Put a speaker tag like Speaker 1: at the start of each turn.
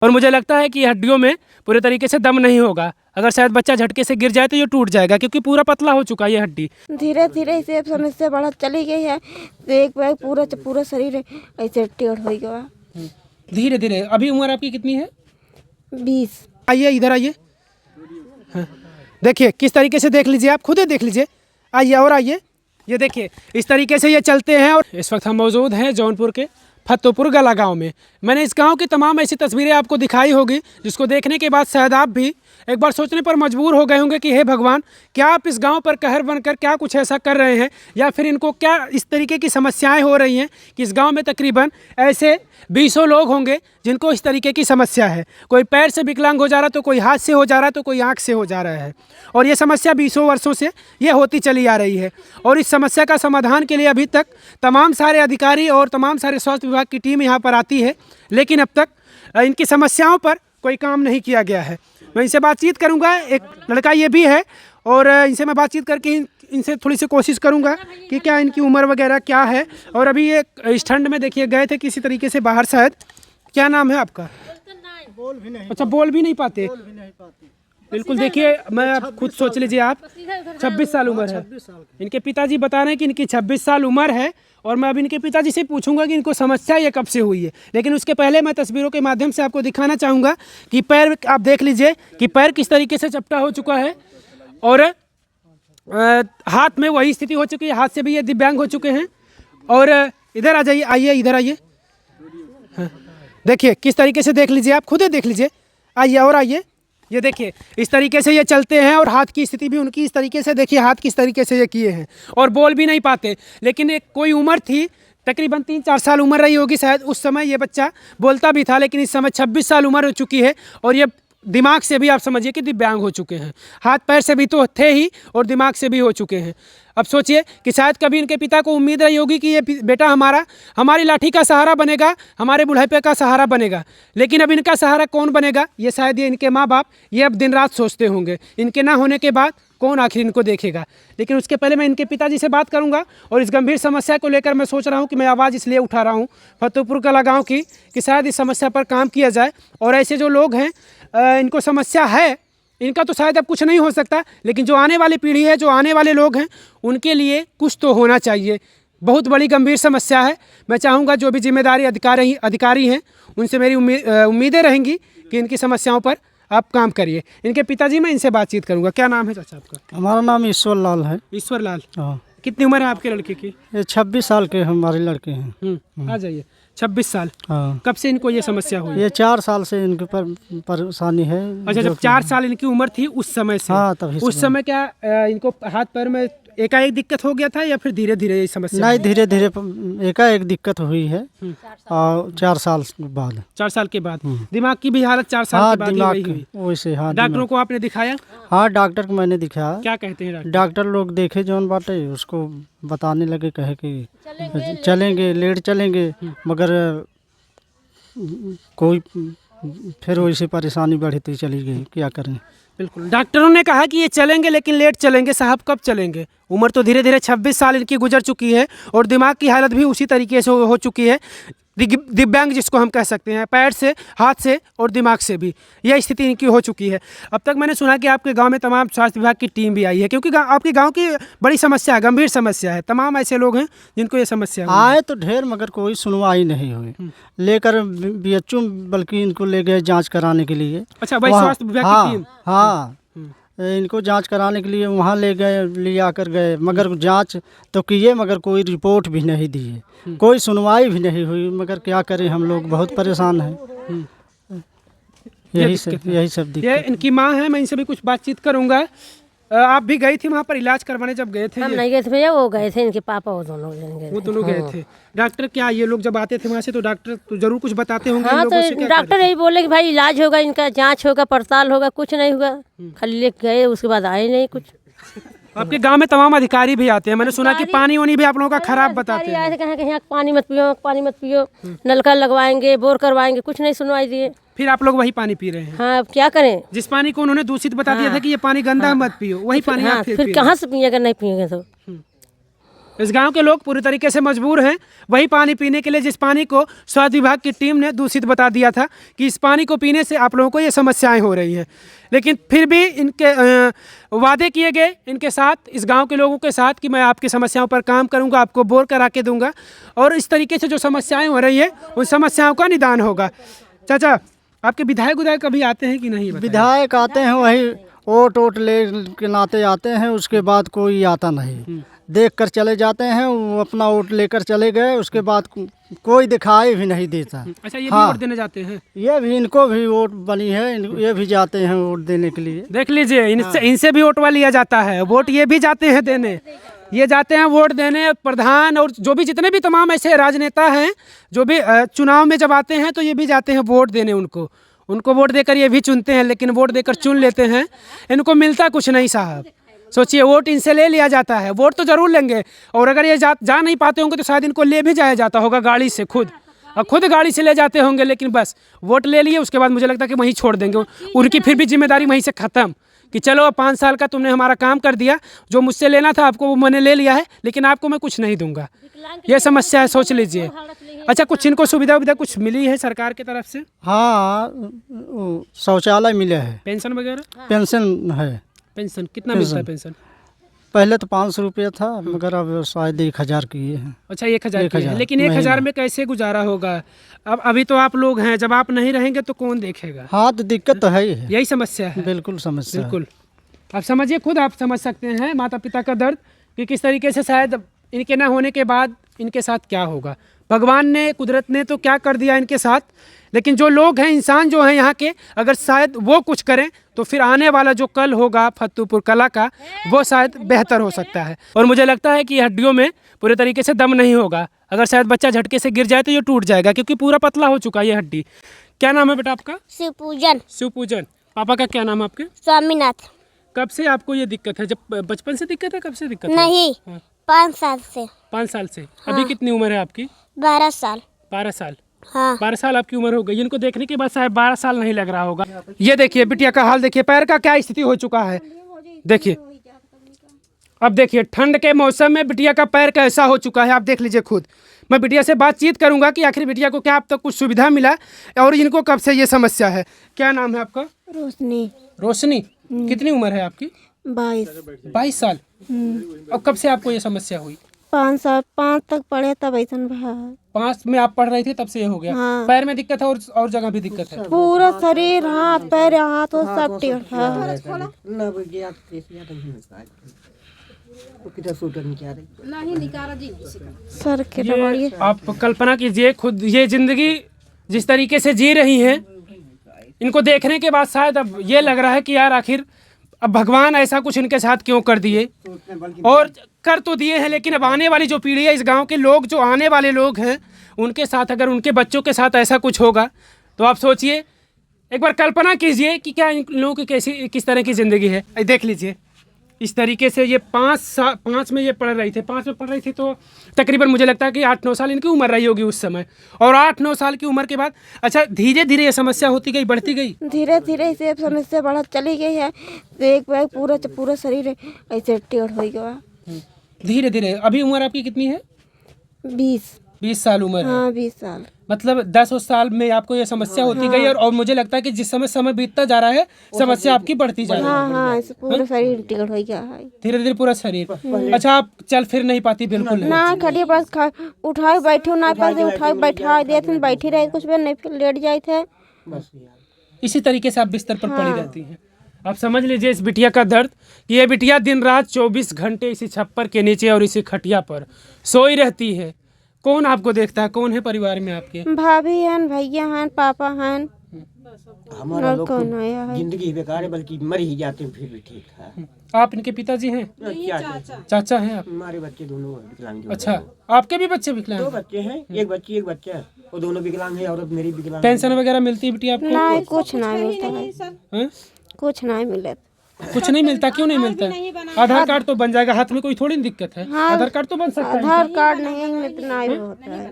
Speaker 1: और मुझे लगता है कि हड्डियों में पूरे तरीके से दम नहीं होगा। अगर शायद बच्चा झटके से गिर जाए तो ये टूट जाएगा, क्योंकि पूरा पतला हो चुका है ये हड्डी।
Speaker 2: धीरे धीरे इसे समस्या बढ़त चली गई है, तो एक बार पूरा शरीर ऐसे टेढ़ हो गया।
Speaker 1: धीरे धीरे। अभी उम्र आपकी कितनी है?
Speaker 2: 20।
Speaker 1: आइए इधर आइए। हाँ। देखिए किस तरीके से, देख लीजिए, आप खुद ही देख लीजिए। आइए और आइए, ये देखिए इस तरीके से ये चलते हैं। और इस वक्त हम मौजूद हैं जौनपुर के फतेहपुर गला गांव में। मैंने इस गांव की तमाम ऐसी तस्वीरें आपको दिखाई होगी जिसको देखने के बाद शायद आप भी एक बार सोचने पर मजबूर हो गए होंगे कि हे भगवान, क्या आप इस गांव पर कहर बनकर क्या कुछ ऐसा कर रहे हैं, या फिर इनको क्या इस तरीके की समस्याएं हो रही हैं कि इस गांव में तकरीबन ऐसे 20 लोग होंगे जिनको इस तरीके की समस्या है। कोई पैर से विकलांग हो जा रहा, तो कोई हाथ से हो जा रहा, तो कोई आँख से हो जा रहा है। और ये समस्या 20 वर्षों से ये होती चली आ रही है। और इस समस्या का समाधान के लिए अभी तक तमाम सारे अधिकारी और तमाम सारे स्वास्थ्य विभाग की टीम यहाँ पर आती है, लेकिन अब तक इनकी समस्याओं पर कोई काम नहीं किया गया है। मैं इनसे बातचीत करूंगा। एक लड़का ये भी है और इनसे मैं बातचीत करके इनसे थोड़ी सी कोशिश करूंगा कि क्या इनकी उम्र वगैरह क्या है। और अभी ये इस ठंड में देखिए गए थे किसी तरीके से बाहर शायद। क्या नाम है आपका?
Speaker 3: बोल भी नहीं।
Speaker 1: अच्छा, बोल भी नहीं पाते। बिल्कुल, देखिए मैं आप खुद सोच लीजिए, आप 26 साल उम्र है। इनके पिताजी बता रहे हैं कि इनकी 26 साल उम्र है। और मैं अब इनके पिताजी से पूछूंगा कि इनको समस्या ये कब से हुई है। लेकिन उसके पहले मैं तस्वीरों के माध्यम से आपको दिखाना चाहूँगा कि पैर, आप देख लीजिए कि पैर किस तरीके से चपटा हो चुका है। और हाथ में वही स्थिति हो चुकी है, हाथ से भी ये दिव्यांग हो चुके हैं। और इधर आ जाइए, आइए इधर आइए। हाँ, देखिए किस तरीके से, देख लीजिए, आप खुद ही देख लीजिए। आइए और आइए, ये देखिए इस तरीके से ये चलते हैं। और हाथ की स्थिति भी उनकी इस तरीके से, देखिए हाथ किस तरीके से ये किए हैं। और बोल भी नहीं पाते। लेकिन एक कोई उम्र थी, तकरीबन 3-4 साल उम्र रही होगी शायद, उस समय ये बच्चा बोलता भी था। लेकिन इस समय 26 साल उम्र हो चुकी है और ये दिमाग से भी आप समझिए कि दिव्यांग हो चुके हैं। हाथ पैर से भी तो थे ही और दिमाग से भी हो चुके हैं। अब सोचिए कि शायद कभी इनके पिता को उम्मीद रही होगी कि ये बेटा हमारी लाठी का सहारा बनेगा, हमारे बुढ़ापे का सहारा बनेगा। लेकिन अब इनका सहारा कौन बनेगा, ये शायद ये इनके माँ बाप ये अब दिन रात सोचते होंगे। इनके ना होने के बाद कौन आखिर इनको देखेगा। लेकिन उसके पहले मैं इनके पिताजी से बात करूंगा। और इस गंभीर समस्या को लेकर मैं सोच रहा हूं कि मैं आवाज़ इसलिए उठा रहा हूं फतेहपुर कला गाँव की, कि शायद इस समस्या पर काम किया जाए। और ऐसे जो लोग हैं इनको समस्या है, इनका तो शायद अब कुछ नहीं हो सकता, लेकिन जो आने वाली पीढ़ी है, जो आने वाले लोग हैं, उनके लिए कुछ तो होना चाहिए। बहुत बड़ी गंभीर समस्या है। मैं चाहूँगा जो भी जिम्मेदारी अधिकारी हैं उनसे मेरी उम्मीदें रहेंगी कि इनकी समस्याओं पर आप काम करिए। इनके पिताजी, मैं इनसे बातचीत करूँगा। क्या नाम है चाचा आपका?
Speaker 3: हमारा नाम ईश्वर लाल है।
Speaker 1: ईश्वर लाल।
Speaker 3: हाँ।
Speaker 1: कितनी उम्र है आपके लड़के की?
Speaker 3: ये 26 साल के हमारे लड़के हैं।
Speaker 1: आ जाइए। 26 साल।
Speaker 3: हाँ।
Speaker 1: कब से इनको ये समस्या हुई?
Speaker 3: ये 4 साल से इनके परेशानी है।
Speaker 1: अच्छा, जब 4 साल इनकी उम्र थी उस समय से?
Speaker 3: हाँ, तभी
Speaker 1: उस समय क्या इनको हाथ पैर में एकाएक दिक्कत हो गया था या फिर धीरे धीरे ये समस्या?
Speaker 3: नहीं, धीरे धीरे एकाएक दिक्कत हुई है। और 4 साल बाद।
Speaker 1: 4 साल के बाद दिमाग की भी हालत 4 साल के बाद ही वही हुई?
Speaker 3: वैसे। हाँ,
Speaker 1: डॉक्टरों को आपने दिखाया?
Speaker 3: हाँ, डॉक्टर को मैंने दिखाया।
Speaker 1: क्या कहते हैं
Speaker 3: डॉक्टर लोग देखे जौन बाटे उसको बताने लगे, कहे कि चलेंगे, लेट चलेंगे, मगर कोई फिर वैसे परेशानी बढ़ती चली गई। क्या करें।
Speaker 1: बिल्कुल, डॉक्टरों ने कहा कि ये चलेंगे लेकिन लेट चलेंगे। साहब कब चलेंगे? उम्र तो धीरे धीरे 26 साल इनकी गुजर चुकी है और दिमाग की हालत भी उसी तरीके से हो चुकी है। दिव्यांग जिसको हम कह सकते हैं, पैर से, हाथ से और दिमाग से भी यह स्थिति इनकी हो चुकी है। अब तक मैंने सुना कि आपके गांव में तमाम स्वास्थ्य विभाग की टीम भी आई है, क्योंकि आपके गांव की बड़ी समस्या है, गंभीर समस्या है। तमाम ऐसे लोग हैं जिनको ये समस्या
Speaker 3: आए तो ढेर, मगर कोई सुनवाई नहीं हुई। लेकर BHO बल्कि इनको ले गए जांच कराने के लिए।
Speaker 1: अच्छा, भाई स्वास्थ्य विभाग की टीम?
Speaker 3: हाँ, इनको जांच कराने के लिए वहाँ ले आकर गए, मगर जांच तो किए, मगर कोई रिपोर्ट भी नहीं दिए, कोई सुनवाई भी नहीं हुई। मगर क्या करें, हम लोग बहुत परेशान हैं। यही सब दिक्कत।
Speaker 1: ये इनकी माँ है, मैं इनसे भी कुछ बातचीत करूँगा। आप भी गई थी वहाँ पर इलाज करवाने जब गए थे?
Speaker 4: हम नहीं गए थे भैया, वो गए थे, इनके पापा वो दोनों
Speaker 1: गए थे। डॉक्टर क्या, ये लोग जब आते थे वहाँ से तो डॉक्टर तो जरूर कुछ बताते होंगे?
Speaker 4: हाँ, तो डॉक्टर यही बोले कि भाई इलाज होगा, इनका जांच होगा, पड़ताल होगा। कुछ नहीं हुआ, खाली लेके गए, उसके बाद आए नहीं कुछ।
Speaker 1: आपके गांव में तमाम अधिकारी भी आते हैं, मैंने सुना कि पानी वानी भी आप लोगों का खराब बताते हैं।
Speaker 4: कहीं पानी मत पियो, पानी मत पियो, नलका लगवाएंगे, बोर करवाएंगे, कुछ नहीं सुनवाई दिए।
Speaker 1: फिर आप लोग वही पानी पी रहे हैं?
Speaker 4: हाँ, अब क्या करें।
Speaker 1: जिस पानी को उन्होंने दूषित बता दिया था कि ये पानी गंदा मत पियो, वही पानी आप
Speaker 4: फिर कहाँ से पिएगा, नहीं पिएंगे तो।
Speaker 1: इस गांव के लोग पूरी तरीके से मजबूर हैं वही पानी पीने के लिए जिस पानी को स्वास्थ्य विभाग की टीम ने दूषित बता दिया था कि इस पानी को पीने से आप लोगों को ये समस्याएं हो रही हैं। लेकिन फिर भी इनके वादे किए गए इनके साथ, इस गांव के लोगों के साथ, कि मैं आपकी समस्याओं पर काम करूंगा, आपको बोर करा के दूंगा और इस तरीके से जो समस्याएँ हो रही है उन समस्याओं का निदान होगा। चाचा, आपके विधायक कभी आते हैं कि नहीं?
Speaker 3: विधायक आते हैं, वही वोट ले के नाते आते हैं, उसके बाद कोई आता नहीं, देख कर चले जाते हैं, वो अपना वोट लेकर चले गए, उसके बाद कोई दिखाई भी नहीं देता।
Speaker 1: अच्छा, ये भी वोट देने जाते हैं?
Speaker 3: ये भी, इनको भी वोट बनी है, ये भी जाते हैं वोट देने के लिए।
Speaker 1: देख लीजिए, इनसे भी वोटवा लिया जाता है, वोट ये भी जाते हैं देने, ये जाते हैं वोट देने। प्रधान और जो भी जितने भी तमाम ऐसे राजनेता हैं जो भी चुनाव में जब आते हैं तो ये भी जाते हैं वोट देने, उनको वोट देकर ये भी चुनते हैं, लेकिन वोट देकर चुन लेते हैं, इनको मिलता कुछ नहीं साहब। सोचिए, वोट इनसे ले लिया जाता है, वोट तो जरूर लेंगे और अगर ये जा नहीं पाते होंगे तो शायद इनको ले भी जाया जाता होगा गाड़ी से, खुद गाड़ी से ले जाते होंगे, लेकिन बस वोट ले लिए, उसके बाद मुझे लगता है कि वहीं छोड़ देंगे, उनकी फिर भी जिम्मेदारी वहीं से ख़त्म कि चलो 5 साल का तुमने हमारा काम कर दिया, जो मुझसे लेना था आपको वो मैंने ले लिया है, लेकिन आपको मैं कुछ नहीं दूंगा। ये समस्या है, सोच लीजिए। अच्छा, कुछ इनको सुविधा कुछ मिली है सरकार की तरफ से?
Speaker 3: हाँ, शौचालय मिले है,
Speaker 1: पेंशन वगैरह?
Speaker 3: पेंशन है।
Speaker 1: पेंशन कितना मिलता है? पेंशन
Speaker 3: पहले तो 500 रुपये था, मगर अब शायद 1000 किए हैं।
Speaker 1: अच्छा, 1000 की है, लेकिन 1000 में कैसे गुजारा होगा? अब अभी तो आप लोग हैं, जब आप नहीं रहेंगे तो कौन देखेगा?
Speaker 3: हाँ, तो दिक्कत तो है ही है।
Speaker 1: यही समस्या है।
Speaker 3: बिल्कुल समस्या,
Speaker 1: बिल्कुल। आप समझिए, खुद आप समझ सकते हैं माता पिता का दर्द कि किस तरीके से शायद इनके ना होने के बाद इनके साथ क्या होगा। भगवान ने, कुदरत ने तो क्या कर दिया इनके साथ, लेकिन जो लोग हैं, इंसान जो हैं यहाँ के, अगर शायद वो कुछ करें तो फिर आने वाला जो कल होगा फतेहपुर कला का, वो शायद बेहतर हो सकता है। और मुझे लगता है कि हड्डियों में पूरे तरीके से दम नहीं होगा, अगर शायद बच्चा झटके से गिर जाए तो ये टूट जाएगा, क्योंकि पूरा पतला हो चुका है ये हड्डी। क्या नाम है बेटा आपका?
Speaker 2: शिवपूजन।
Speaker 1: शिवपूजन। पापा का क्या नाम है आपके?
Speaker 2: स्वामीनाथ।
Speaker 1: कब से आपको ये दिक्कत है? जब बचपन से दिक्कत है? कब से दिक्कत है?
Speaker 2: नहीं, 5 साल से।
Speaker 1: 5 साल से। अभी कितनी उम्र है आपकी?
Speaker 2: 12 साल।
Speaker 1: 12 साल।
Speaker 2: हाँ।
Speaker 1: 12 साल आपकी उम्र हो गई। इनको देखने के बाद शायद 12 साल नहीं लग रहा होगा। ये देखिए बिटिया का हाल देखिए, पैर का क्या स्थिति हो चुका है, देखिए। अब देखिए, ठंड के मौसम में बिटिया का पैर कैसा हो चुका है, आप देख लीजिए खुद। मैं बिटिया से बातचीत करूंगा कि आखिर बिटिया को क्या अब तक कुछ सुविधा मिला और इनको कब से ये समस्या है। क्या नाम है आपका?
Speaker 2: रोशनी।
Speaker 1: रोशनी। कितनी उम्र है आपकी?
Speaker 2: 22
Speaker 1: साल। और कब से आपको ये समस्या हुई?
Speaker 2: 5 तक पढ़े तब ऐसा
Speaker 1: 5 में आप पढ़ रही थी तब से ये हो गया?
Speaker 2: हाँ।
Speaker 1: पैर में दिक्कत है और जगह भी दिक्कत है?
Speaker 2: पूरा शरीर, हाथ पैर, हाथ और सब टेढ़ा। सर के
Speaker 1: ये आप कल्पना कीजिए खुद, ये जिंदगी जिस तरीके से जी रही हैं, इनको देखने के बाद शायद अब ये लग रहा है कि यार आखिर अब भगवान ऐसा कुछ इनके साथ क्यों कर दिए। और कर तो दिए हैं, लेकिन अब आने वाली जो पीढ़ी है, इस गांव के लोग, जो आने वाले लोग हैं, उनके साथ अगर उनके बच्चों के साथ ऐसा कुछ होगा तो आप सोचिए, एक बार कल्पना कीजिए कि क्या इन लोगों की किस तरह की ज़िंदगी है। देख लीजिए, इस तरीके से ये 5 में ये पढ़ रही थी, 5 में पढ़ रही थी तो तकरीबन मुझे लगता है कि 8-9 साल इनकी उम्र रही होगी उस समय। और 8-9 साल की उम्र के बाद अच्छा धीरे धीरे ये समस्या होती गई, बढ़ती गई,
Speaker 2: धीरे धीरे ऐसे समस्या बढ़त चली गई है। तो एक बार पूरा शरीर ऐसे टेढ़ हो गया
Speaker 1: धीरे धीरे। अभी उम्र आपकी कितनी है? 20 साल उम्र है।
Speaker 2: हाँ, 20 साल।
Speaker 1: मतलब 10 साल में आपको ये समस्या होती गई और मुझे लगता है कि जिस समय बीतता जा रहा है समस्या आपकी बढ़ती जा रही है।
Speaker 2: हाँ, ऐसे पूरा शरीर टेढ़ हो गया है,
Speaker 1: धीरे धीरे पूरा शरीर। अच्छा, आप चल फिर नहीं पाती बिल्कुल?
Speaker 2: ना खड़ी बस उठाए बैठे ना पास उठाए बैठा देते, बैठी रहे कुछ भी नहीं, फिर लेट जाए थे।
Speaker 1: इसी तरीके से आप बिस्तर पर पड़ी रहती हैं। आप समझ लीजिए इस बिटिया का दर्द कि ये बिटिया दिन रात 24 घंटे इसी छप्पर के नीचे और इसी खटिया पर सोई रहती है। कौन आपको देखता है? कौन है परिवार में आपके?
Speaker 2: भाभी हैं, भैया हैं, पापा हैं।
Speaker 5: हमारा लोग जिंदगी बेकार है, बल्कि मर ही जाते हैं फिर भी ठीक है।
Speaker 1: आप इनके पिताजी हैं? चाचा हैं आप?
Speaker 5: हमारे बच्चे दोनों विकलांग।
Speaker 1: अच्छा, आपके भी बच्चे विकलांग?
Speaker 5: 2 बच्चे हैं, एक बच्ची एक बच्चा है, वो दोनों विकलांग है। और मेरी विकलांग।
Speaker 1: पेंशन वगैरह मिलती है बिटिया आपको?
Speaker 2: नहीं, कुछ नहीं मिलता है, कुछ नहीं मिले।
Speaker 1: कुछ नहीं मिलता? क्यों नहीं मिलता? आधार कार्ड तो बन जाएगा, हाथ में कोई थोड़ी दिक्कत है। आधार कार्ड तो बन सकता है।
Speaker 2: आधार कार्ड नहीं होता है।